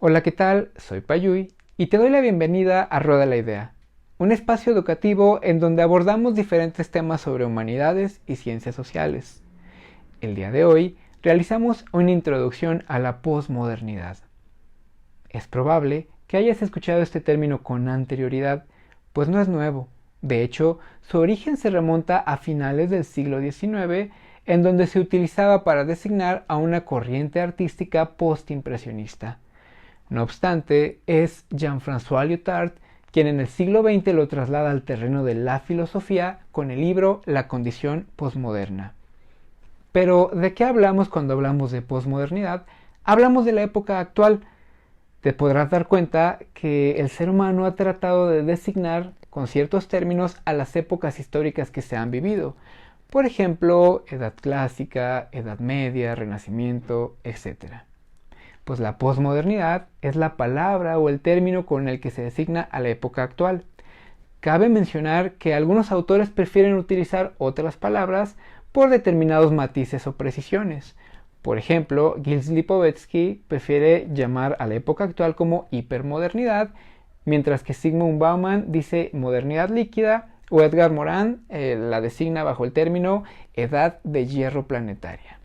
Hola, ¿qué tal? Soy Payuy y te doy la bienvenida a Rueda la Idea, un espacio educativo en donde abordamos diferentes temas sobre humanidades y ciencias sociales. El día de hoy realizamos una introducción a la posmodernidad. Es probable que hayas escuchado este término con anterioridad, pues no es nuevo. De hecho, su origen se remonta a finales del siglo XIX, en donde se utilizaba para designar a una corriente artística postimpresionista. No obstante, es Jean-François Lyotard quien en el siglo XX lo traslada al terreno de la filosofía con el libro La condición posmoderna. Pero, ¿de qué hablamos cuando hablamos de posmodernidad? Hablamos de la época actual. Te podrás dar cuenta que el ser humano ha tratado de designar con ciertos términos a las épocas históricas que se han vivido. Por ejemplo, Edad Clásica, Edad Media, Renacimiento, etc. Pues la posmodernidad es la palabra o el término con el que se designa a la época actual. Cabe mencionar que algunos autores prefieren utilizar otras palabras por determinados matices o precisiones. Por ejemplo, Gilles Lipovetsky prefiere llamar a la época actual como hipermodernidad, mientras que Zygmunt Bauman dice modernidad líquida, o Edgar Morin la designa bajo el término edad de hierro planetaria.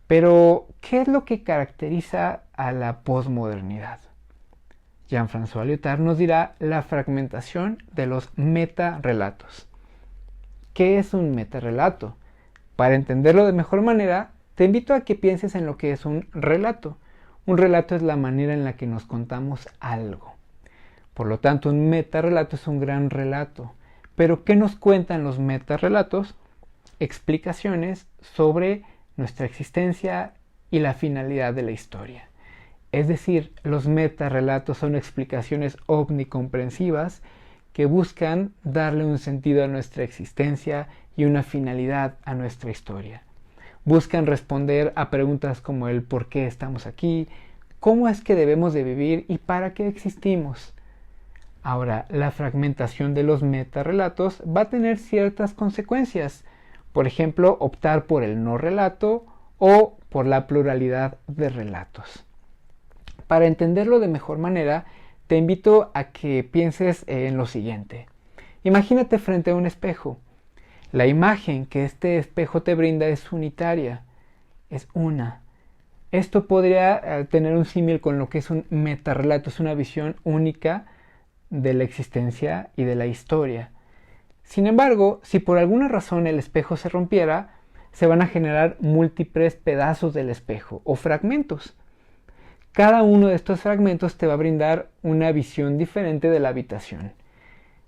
Pero, ¿qué es lo que caracteriza a la posmodernidad? Jean-François Lyotard nos dirá la fragmentación de los metarrelatos. ¿Qué es un metarrelato? Para entenderlo de mejor manera, te invito a que pienses en lo que es un relato. Un relato es la manera en la que nos contamos algo. Por lo tanto, un metarrelato es un gran relato. Pero, ¿qué nos cuentan los metarrelatos? Explicaciones sobre nuestra existencia y la finalidad de la historia. Es decir, los metarrelatos son explicaciones omnicomprensivas que buscan darle un sentido a nuestra existencia y una finalidad a nuestra historia. Buscan responder a preguntas como el por qué estamos aquí, cómo es que debemos de vivir y para qué existimos. Ahora, la fragmentación de los metarrelatos va a tener ciertas consecuencias. Por ejemplo, optar por el no relato o por la pluralidad de relatos. Para entenderlo de mejor manera, te invito a que pienses en lo siguiente. Imagínate frente a un espejo. La imagen que este espejo te brinda es unitaria, es una. Esto podría tener un símil con lo que es un metarrelato, es una visión única de la existencia y de la historia. Sin embargo, si por alguna razón el espejo se rompiera, se van a generar múltiples pedazos del espejo o fragmentos. Cada uno de estos fragmentos te va a brindar una visión diferente de la habitación.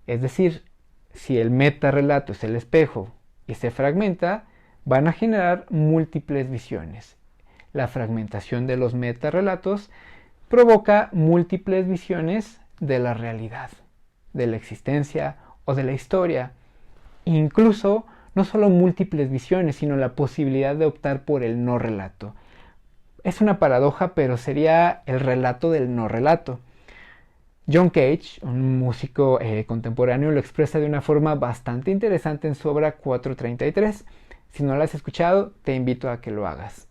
Es decir, si el metarrelato es el espejo y se fragmenta, van a generar múltiples visiones. La fragmentación de los metarrelatos provoca múltiples visiones de la realidad, de la existencia o de la historia. Incluso no solo múltiples visiones, sino la posibilidad de optar por el no relato. Es una paradoja, pero sería el relato del no relato. John Cage, un músico contemporáneo, lo expresa de una forma bastante interesante en su obra 433. Si no la has escuchado, te invito a que lo hagas.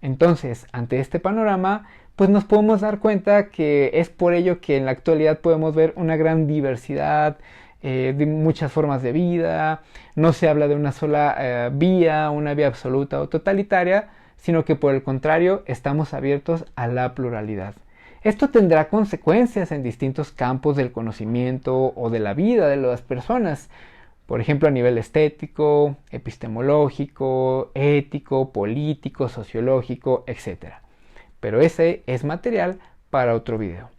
Entonces, ante este panorama, pues nos podemos dar cuenta que es por ello que en la actualidad podemos ver una gran diversidad de muchas formas de vida. No se habla de una sola vía, una vía absoluta o totalitaria, sino que por el contrario estamos abiertos a la pluralidad. Esto tendrá consecuencias en distintos campos del conocimiento o de la vida de las personas, por ejemplo a nivel estético, epistemológico, ético, político, sociológico, etc. Pero ese es material para otro video.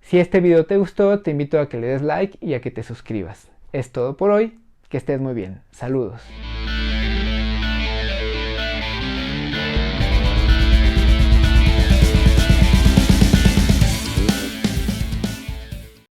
Si este video te gustó, te invito a que le des like y a que te suscribas. Es todo por hoy, que estés muy bien. Saludos.